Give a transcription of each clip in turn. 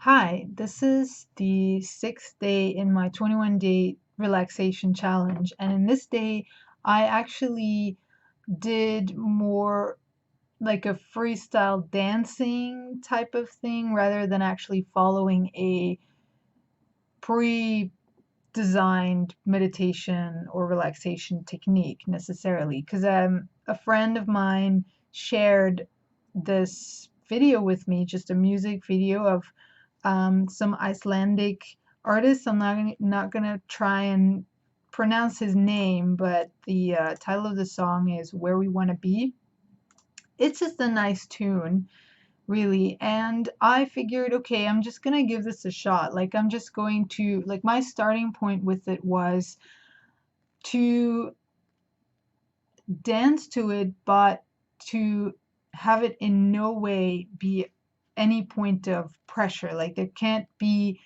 Hi, this is the sixth day in my 21-day relaxation challenge. And in this day, I actually did more like a freestyle dancing type of thing rather than actually following a pre-designed meditation or relaxation technique necessarily. Because a friend of mine shared this video with me, just a music video of some Icelandic artist. I'm not gonna try and pronounce his name, but the title of the song is "Where We Want to Be." It's just a nice tune, really, and I figured, okay, I'm just gonna give this a shot. Like I'm just going to like my starting point with it was to dance to it, but to have it in no way be any point of pressure. Like there can't be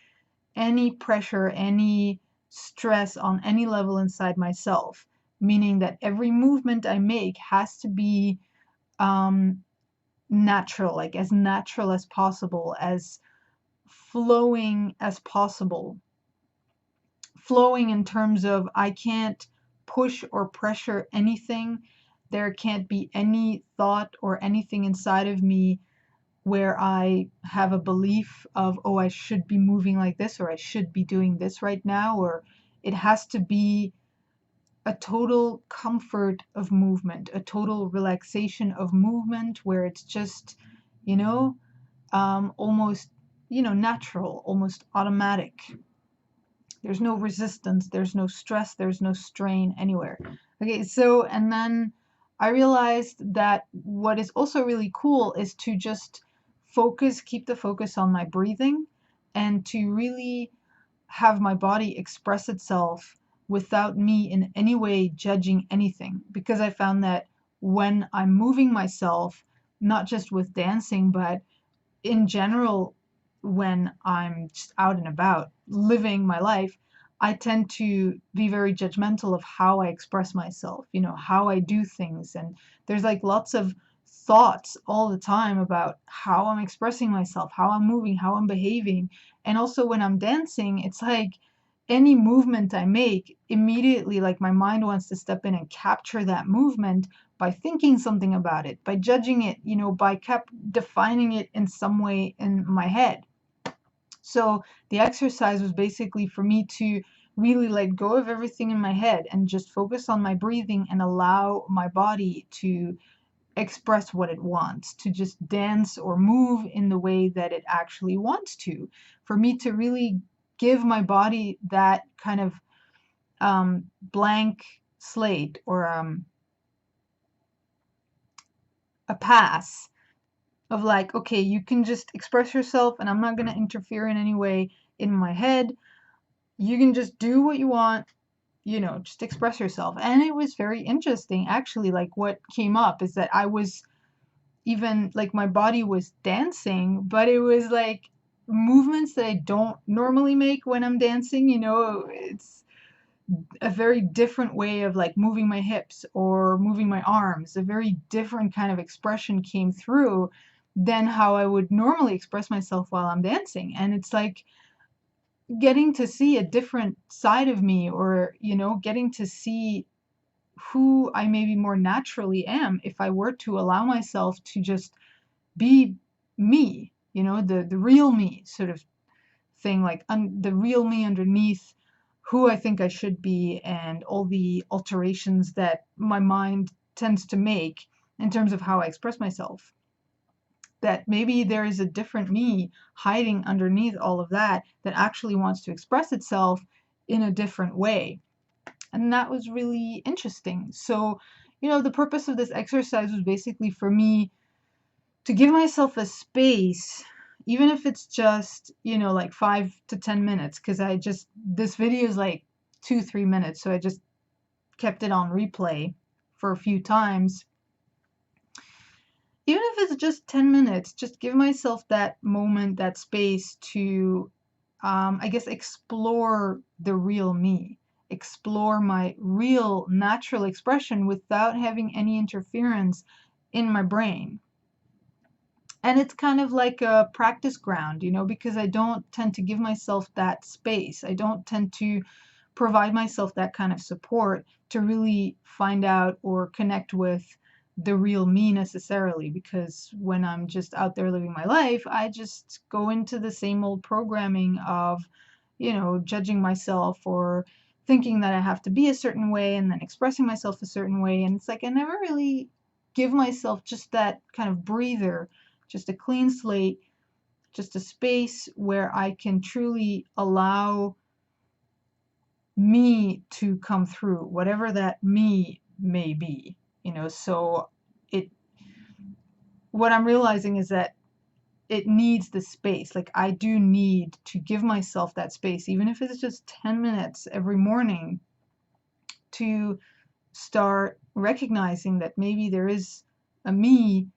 any pressure, any stress on any level inside myself, meaning that every movement I make has to be um, natural, like as natural as possible, as flowing as possible. Flowing in terms of I can't push or pressure anything. There can't be any thought or anything inside of me where I have a belief of, oh, I should be moving like this, or I should be doing this right now, or it has to be a total comfort of movement, a total relaxation of movement where it's just, you know, almost, natural, almost automatic. There's no resistance, there's no stress, there's no strain anywhere. Okay, so, and then I realized that what is also really cool is to just keep the focus on my breathing and to really have my body express itself without me in any way judging anything. Because I found that when I'm moving myself, not just with dancing, but in general, when I'm just out and about living my life, I tend to be very judgmental of how I express myself, how I do things. And there's like lots of thoughts all the time about how I'm expressing myself, how I'm moving, how I'm behaving. And also when I'm dancing, it's like any movement I make, immediately, like my mind wants to step in and capture that movement by thinking something about it, by judging it, by kept defining it in some way in my head. So the exercise was basically for me to really let go of everything in my head and just focus on my breathing and allow my body to express what it wants, to just dance or move in the way that it actually wants to. For me to really give my body that kind of blank slate or a pass of like, okay, you can just express yourself and I'm not going to interfere in any way in my head. You can just do what you want, just express yourself. And it was very interesting, actually. Like, what came up is that I was even like my body was dancing, but it was like movements that I don't normally make when I'm dancing. It's a very different way of like moving my hips or moving my arms. A very different kind of expression came through than how I would normally express myself while I'm dancing. And it's like getting to see a different side of me, or, getting to see who I maybe more naturally am if I were to allow myself to just be me, the real me sort of thing, like the real me underneath who I think I should be and all the alterations that my mind tends to make in terms of how I express myself. That maybe there is a different me hiding underneath all of that that actually wants to express itself in a different way. And that was really interesting. So, the purpose of this exercise was basically for me to give myself a space, even if it's just, like 5 to 10 minutes, because this video is like 2, 3 minutes. So I just kept it on replay for a few times. Even if it's just 10 minutes, just give myself that moment, that space to, I guess, explore the real me, explore my real natural expression without having any interference in my brain. And it's kind of like a practice ground, you know, because I don't tend to give myself that space. I don't tend to provide myself that kind of support to really find out or connect with the real me necessarily, because when I'm just out there living my life, I just go into the same old programming of, you know, judging myself or thinking that I have to be a certain way and then expressing myself a certain way. And it's like I never really give myself just that kind of breather, just a clean slate, just a space where I can truly allow me to come through, whatever that me may be, you know. So it, what I'm realizing is that it needs the space. Like I do need to give myself that space, even if it's just 10 minutes every morning, to start recognizing that maybe there is a me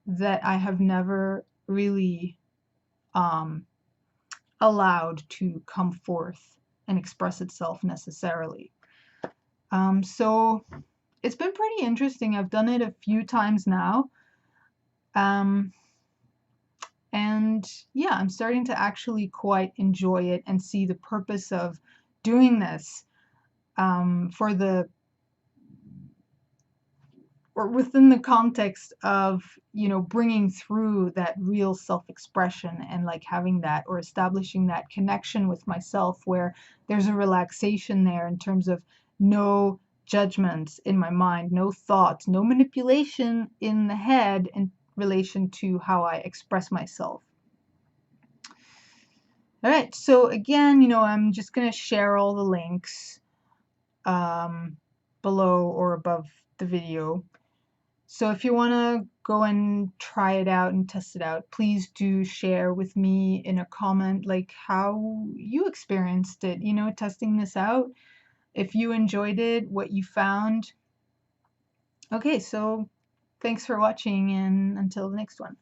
that I have never really um, allowed to come forth and express itself necessarily. So it's been pretty interesting. I've done it a few times now. Um, and yeah, I'm starting to actually quite enjoy it and see the purpose of doing this for the, or within the context of, you know, bringing through that real self-expression and like having that or establishing that connection with myself where there's a relaxation there in terms of no judgments in my mind, no thoughts, no manipulation in the head in relation to how I express myself. All right, so again, you know, I'm just going to share all the links below or above the video. So if you want to go and try it out and test it out, please do share with me in a comment like how you experienced it, you know, testing this out. If you enjoyed it, what you found. Okay, so thanks for watching and until the next one.